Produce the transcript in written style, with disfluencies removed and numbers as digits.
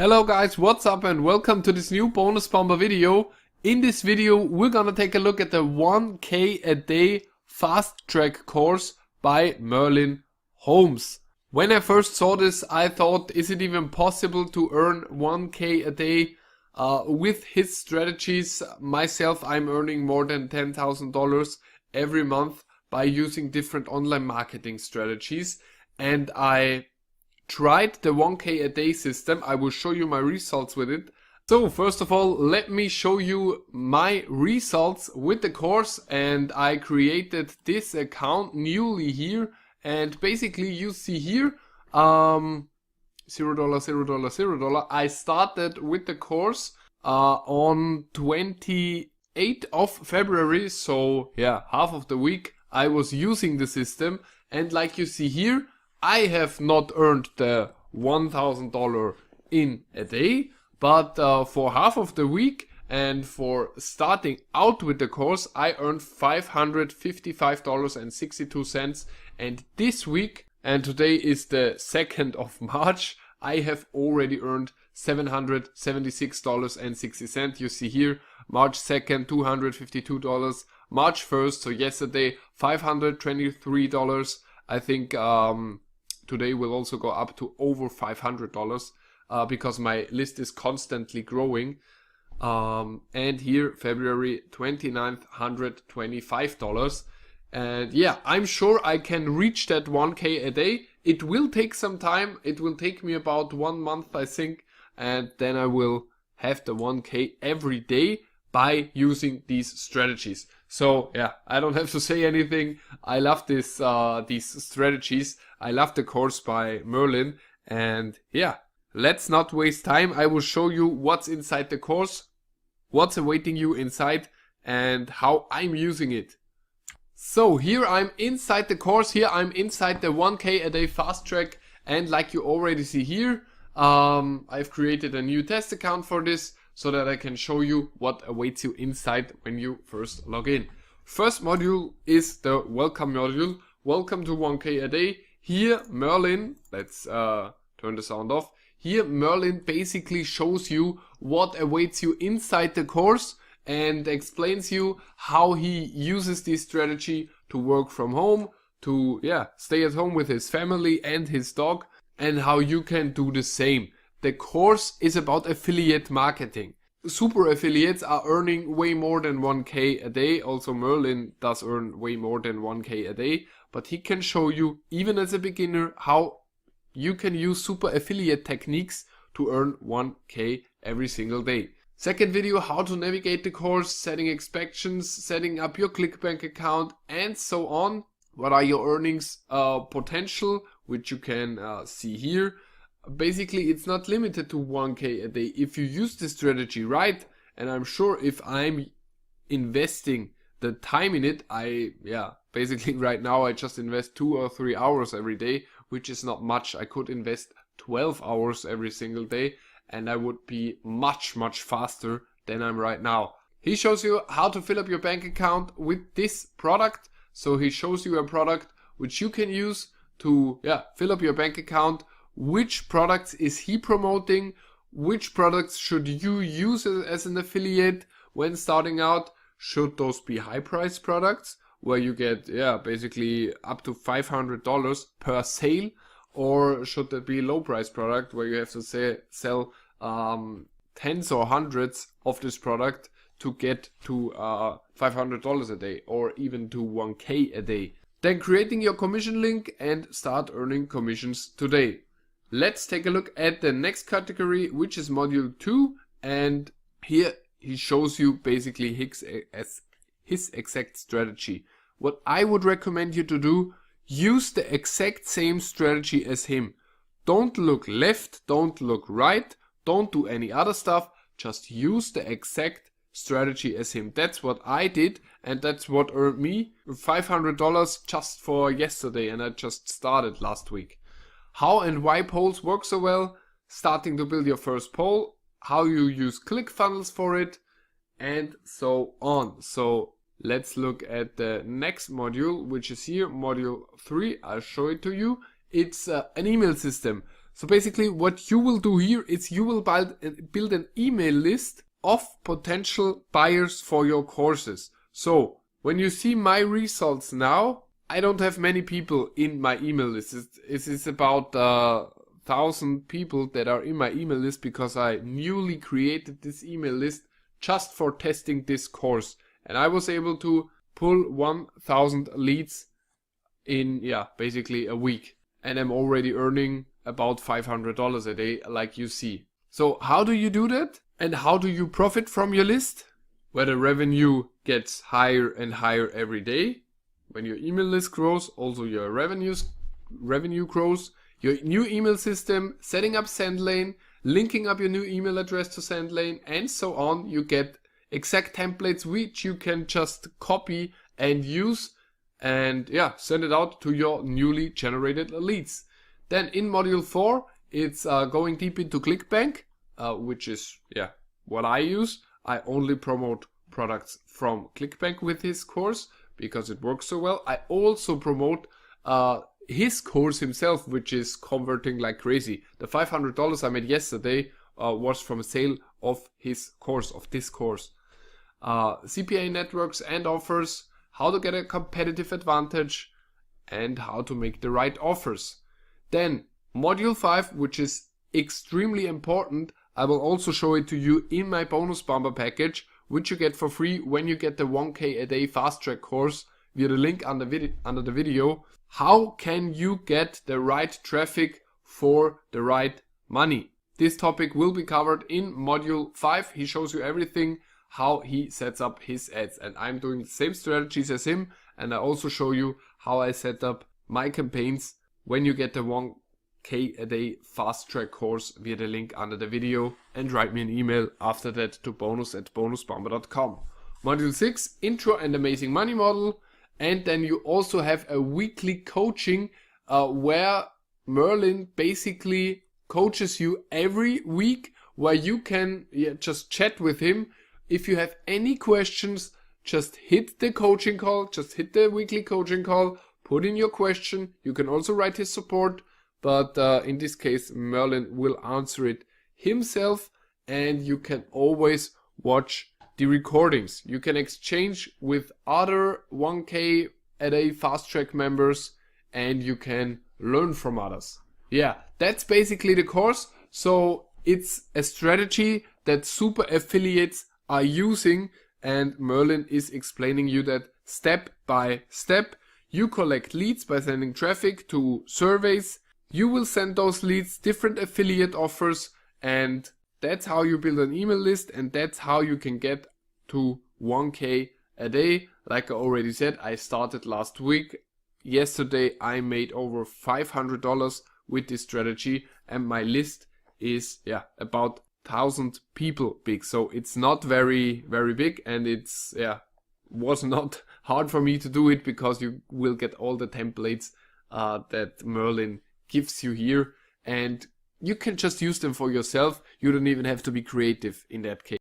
Hello guys, what's up and welcome to this new bonus bomber video. In this video we're gonna take a look at the 1K a day fast track course by Merlin Holmes. When I first saw this I thought, is it even possible to earn 1K a day with his strategies? Myself, I'm earning more than $10,000 every month by using different online marketing strategies, and I tried the 1K a day system. I will show you my results with it. So first of all, let me show you my results with the course, and I created this account newly here, and basically you see here $0, $0, $0. I started with the course on 28th of February, so yeah, half of the week I was using the system, and like you see here, I have not earned the $1,000 in a day, but for half of the week and for starting out with the course, I earned $555.62. And this week, and today is the 2nd of March, I have already earned $776.60. You see here, March 2nd, $252. March 1st, so yesterday, $523. I think today will also go up to over $500 because my list is constantly growing. And here, February 29th, $125. And yeah, I'm sure I can reach that 1K a day. It will take some time. It will take me about 1 month, I think. And then I will have the 1K every day by using these strategies. So yeah, I don't have to say anything. I love this these strategies. I love the course by Merlin, and yeah, let's not waste time. I will show you what's inside the course, what's awaiting you inside, and how I'm using it. So here I'm inside the course. Here I'm inside the 1K a day fast track, and like you already see here, I've created a new test account for this, so that I can show you what awaits you inside when you first log in. First module is the welcome module. Welcome to 1K a day. Here Merlin, let's turn the sound off. Here Merlin basically shows you what awaits you inside the course and explains you how he uses this strategy to work from home, to stay at home with his family and his dog, and how you can do the same. The course is about affiliate marketing. Super affiliates are earning way more than 1K a day. Also Merlin does earn way more than 1K a day, but he can show you, even as a beginner, how you can use super affiliate techniques to earn 1K every single day. Second video, how to navigate the course, setting expectations, setting up your ClickBank account, and so on. What are your earnings potential, which you can see here. Basically, it's not limited to 1K a day. If you use this strategy right, and I'm sure if I'm investing the time in it, basically right now I just invest 2 or 3 hours every day, which is not much. I could invest 12 hours every single day, and I would be much faster than I'm right now. He shows you how to fill up your bank account with this product. So he shows you a product which you can use to fill up your bank account. Which products is he promoting? Which products should you use as an affiliate when starting out? Should those be high price products where you get basically up to $500 per sale, or should that be low price product where you have to sell tens or hundreds of this product to get to $500 a day, or even to 1K a day? Then creating your commission link and start earning commissions today. Let's take a look at the next category, which is module 2, and here he shows you basically his exact strategy. What I would recommend you to do, use the exact same strategy as him. Don't look left, don't look right, don't do any other stuff, just use the exact strategy as him. That's what I did, and that's what earned me $500 just for yesterday, and I just started last week. How and why polls work so well, starting to build your first poll, how you use ClickFunnels for it, and so on. So let's look at the next module, which is here, module 3. I'll show it to you. It's an email system. So basically what you will do here is you will build an email list of potential buyers for your courses. So when you see my results now, I don't have many people in my email list. It's about 1,000 people that are in my email list because I newly created this email list just for testing this course. And I was able to pull 1,000 leads in, basically a week. And I'm already earning about $500 a day, like you see. So how do you do that? And how do you profit from your list? Where the revenue gets higher and higher every day. When your email list grows, also your revenue grows. Your new email system, setting up SendLane, linking up your new email address to SendLane, and so on. You get exact templates which you can just copy and use and send it out to your newly generated leads. Then in module 4, it's going deep into ClickBank, which is what I use. I only promote products from ClickBank with this course because it works so well. I also promote his course himself, which is converting like crazy. The $500 I made yesterday was from a sale of his course, of this course. CPA networks and offers, how to get a competitive advantage, and how to make the right offers. Then module 5, which is extremely important, I will also show it to you in my Bonus Bomber package, which you get for free when you get the 1K a day fast track course via the link under the video. How can you get the right traffic for the right money? This topic will be covered in module 5. He shows you everything, how he sets up his ads, and I'm doing the same strategies as him, and I also show you how I set up my campaigns when you get the 1K a day fast track course via the link under the video, and write me an email after that to bonus@bonusbomber.com. Module 6, intro and amazing money model. And then you also have a weekly coaching where Merlin basically coaches you every week, where you can just chat with him. If you have any questions, just hit the coaching call, just hit the weekly coaching call, put in your question. You can also write his support, but in this case, Merlin will answer it himself, and you can always watch the recordings. You can exchange with other 1K a day fast track members, and you can learn from others. That's basically the course. So it's a strategy that super affiliates are using, and Merlin is explaining you that step by step. You collect leads by sending traffic to surveys. You will send those leads different affiliate offers, and that's how you build an email list, and that's how you can get to 1K a day. Like I already said, I started last week. Yesterday I made over $500 with this strategy, and my list is about 1,000 people big. So it's not very big, and it's was not hard for me to do it because you will get all the templates that Merlin gives you here, and you can just use them for yourself. You don't even have to be creative in that case.